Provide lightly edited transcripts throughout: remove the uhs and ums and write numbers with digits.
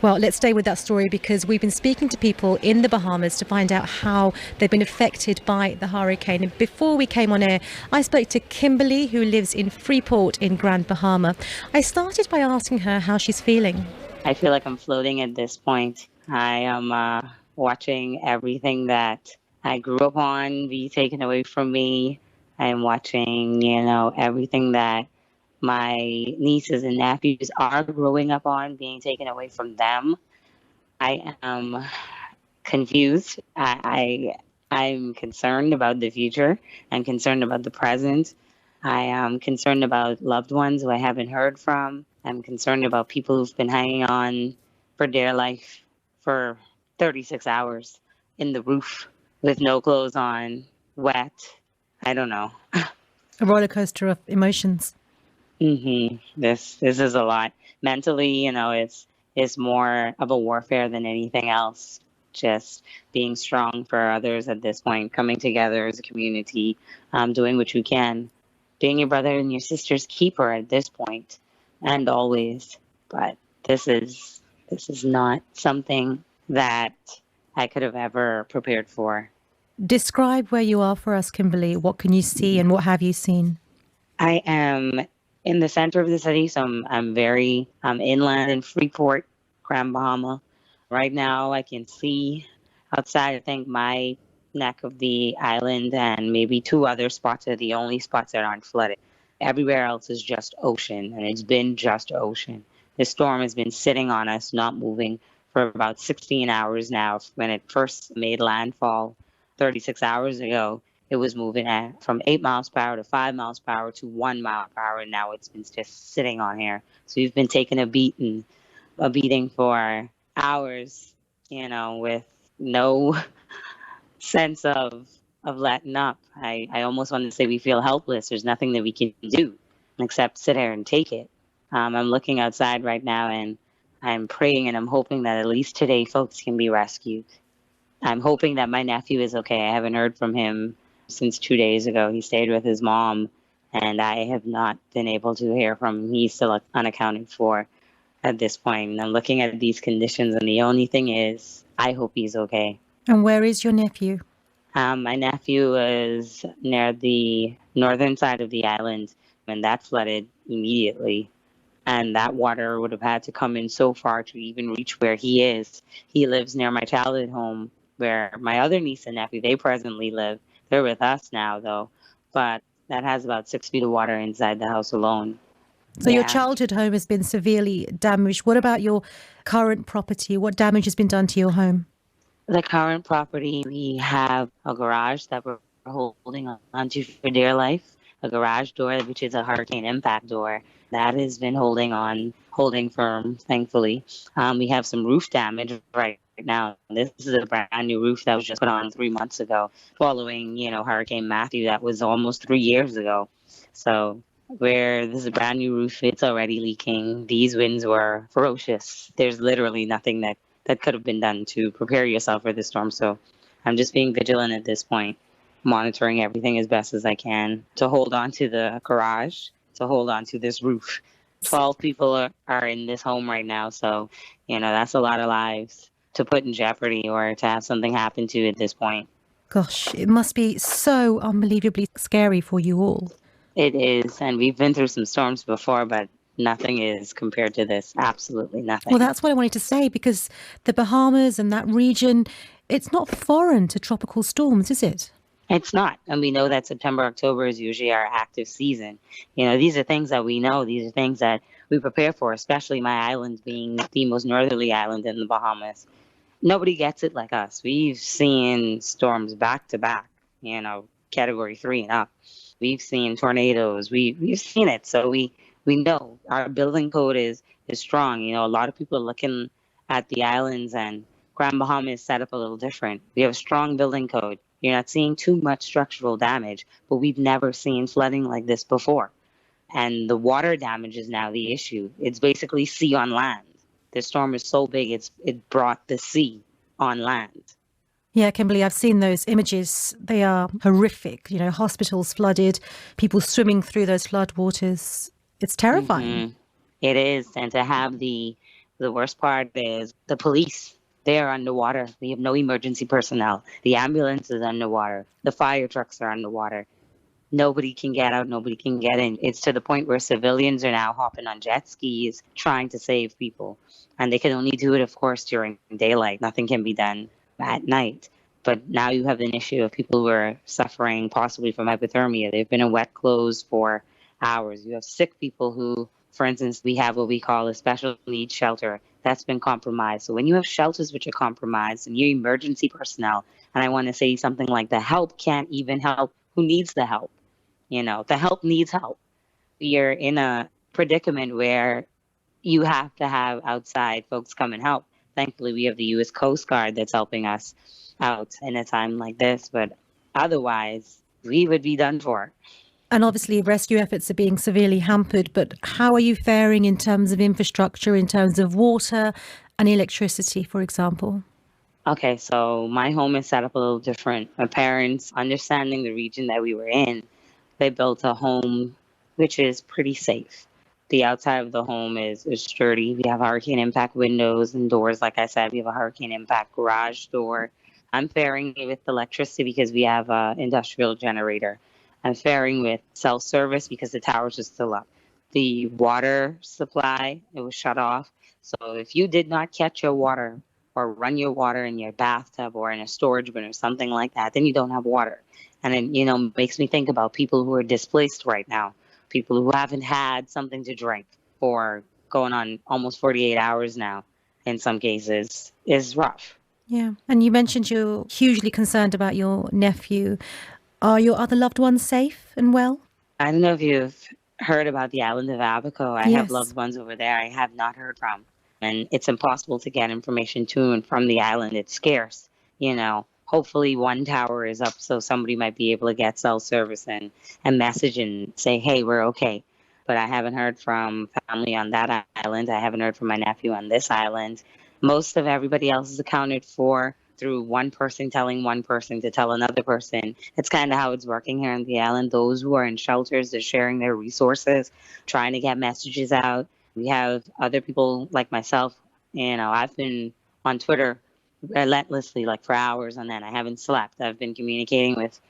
Well, let's stay with that story because we've been speaking to people in the Bahamas to find out how they've been affected by the hurricane. And before we came on air, I spoke to Kimberley, who lives in Freeport in Grand Bahama. I started by asking her how she's feeling. I feel like I'm floating at this point. I am watching everything that I grew up on be taken away from me. I'm watching, everything that my nieces and nephews are growing up on being taken away from them. I am confused. I'm concerned about the future. I'm concerned about the present. I am concerned about loved ones who I haven't heard from. I'm concerned about people who've been hanging on for dear life for 36 hours in the roof with no clothes on, wet. I don't know. A roller coaster of emotions. This is a lot. Mentally, it's more of a warfare than anything else. Just being strong for others at this point, coming together as a community, doing what you can, being your brother and your sister's keeper at this point, and always. But this is not something that I could have ever prepared for. Describe where you are for us, Kimberley. What can you see and what have you seen? I am in the center of the city, so I'm very inland in Freeport, Grand Bahama. Right now, I can see outside, I think, my neck of the island and maybe two other spots are the only spots that aren't flooded. Everywhere else is just ocean, and it's been just ocean. The storm has been sitting on us, not moving, for about 16 hours now. When it first made landfall 36 hours ago, it was moving from 8 miles per hour to 5 miles per hour to 1 mile per hour, and now it's been just sitting on here. So we've been taking a beating for hours, with no sense of letting up. I almost want to say we feel helpless. There's nothing that we can do except sit here and take it. I'm looking outside right now and I'm praying and I'm hoping that at least today folks can be rescued. I'm hoping that my nephew is okay. I haven't heard from him since 2 days ago. He stayed with his mom and I have not been able to hear from him. He's still unaccounted for at this point. And I'm looking at these conditions and the only thing is I hope he's okay. And where is your nephew? My nephew is near the northern side of the island and that flooded immediately. And that water would have had to come in so far to even reach where he is. He lives near my childhood home where my other niece and nephew, they presently live. They're with us now, though. But that has about 6 feet of water inside the house alone. So your childhood home has been severely damaged. What about your current property? What damage has been done to your home? The current property, we have a garage that we're holding onto for dear life, a garage door, which is a hurricane impact door. That has been holding firm, thankfully. We have some roof damage right now. This is a brand new roof that was just put on 3 months ago, following, Hurricane Matthew. That was almost 3 years ago. So where this is a brand new roof, it's already leaking. These winds were ferocious. There's literally nothing that could have been done to prepare yourself for this storm. So I'm just being vigilant at this point, monitoring everything as best as I can to hold on to the garage, to hold on to this roof. 12 people are in this home right now. So, that's a lot of lives to put in jeopardy or to have something happen to at this point. Gosh, it must be so unbelievably scary for you all. It is. And we've been through some storms before, but nothing is compared to this. Absolutely nothing. Well, that's what I wanted to say, because the Bahamas and that region, it's not foreign to tropical storms, is it? It's not. And we know that September, October is usually our active season. These are things that we know. These are things that we prepare for, especially my island being the most northerly island in the Bahamas. Nobody gets it like us. We've seen storms back to back, category 3 and up. We've seen tornadoes. We've seen it. So we know our building code is strong. A lot of people are looking at the islands, and Grand Bahama is set up a little different. We have a strong building code. You're not seeing too much structural damage, but we've never seen flooding like this before. And the water damage is now the issue. It's basically sea on land. The storm is so big, it brought the sea on land. Yeah, Kimberley, I've seen those images. They are horrific. Hospitals flooded, people swimming through those floodwaters. It's terrifying. It is. And to have the The worst part is the police. They are underwater. We have no emergency personnel. The ambulance is underwater. The fire trucks are underwater. Nobody can get out. Nobody can get in. It's to the point where civilians are now hopping on jet skis trying to save people. And they can only do it, of course, during daylight. Nothing can be done at night. But now you have an issue of people who are suffering possibly from hypothermia. They've been in wet clothes for hours. You have sick people who, for instance, we have what we call a special needs shelter that's been compromised. So when you have shelters which are compromised and your emergency personnel, and I want to say something like the help can't even help who needs the help. The help needs help. You're in a predicament where you have to have outside folks come and help. Thankfully, we have the U.S. Coast Guard that's helping us out in a time like this, but otherwise, we would be done for. And obviously, rescue efforts are being severely hampered, but how are you faring in terms of infrastructure, in terms of water and electricity, for example? Okay, so my home is set up a little different. My parents, understanding the region that we were in, they built a home which is pretty safe. The outside of the home is sturdy. We have hurricane impact windows and doors. Like I said, we have a hurricane impact garage door. I'm faring with electricity because we have an industrial generator. I'm faring with self-service because the towers are still up. The water supply, it was shut off. So if you did not catch your water or run your water in your bathtub or in a storage bin or something like that, then you don't have water. And it, makes me think about people who are displaced right now, people who haven't had something to drink for going on almost 48 hours now, in some cases, is rough. Yeah. And you mentioned you're hugely concerned about your nephew. Are your other loved ones safe and well? I don't know if you've heard about the island of Abaco. I have Yes. loved ones over there I have not heard from. And it's impossible to get information to and from the island. It's scarce. Hopefully one tower is up so somebody might be able to get cell service and message and say, hey, we're okay. But I haven't heard from family on that island. I haven't heard from my nephew on this island. Most of everybody else is accounted for through one person telling one person to tell another person. It's kind of how it's working here on the island. Those who are in shelters, they're sharing their resources, trying to get messages out. We have other people like myself. I've been on Twitter relentlessly, like for hours on end. I haven't slept. I've been communicating with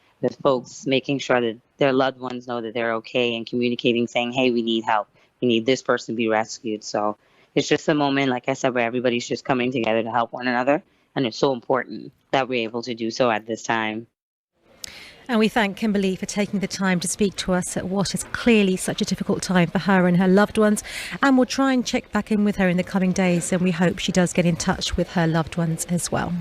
folks, making sure that their loved ones know that they're okay and communicating, saying, hey, we need help. We need this person to be rescued. So it's just a moment, like I said, where everybody's just coming together to help one another. And it's so important that we're able to do so at this time. And we thank Kimberley for taking the time to speak to us at what is clearly such a difficult time for her and her loved ones. And we'll try and check back in with her in the coming days. And we hope she does get in touch with her loved ones as well.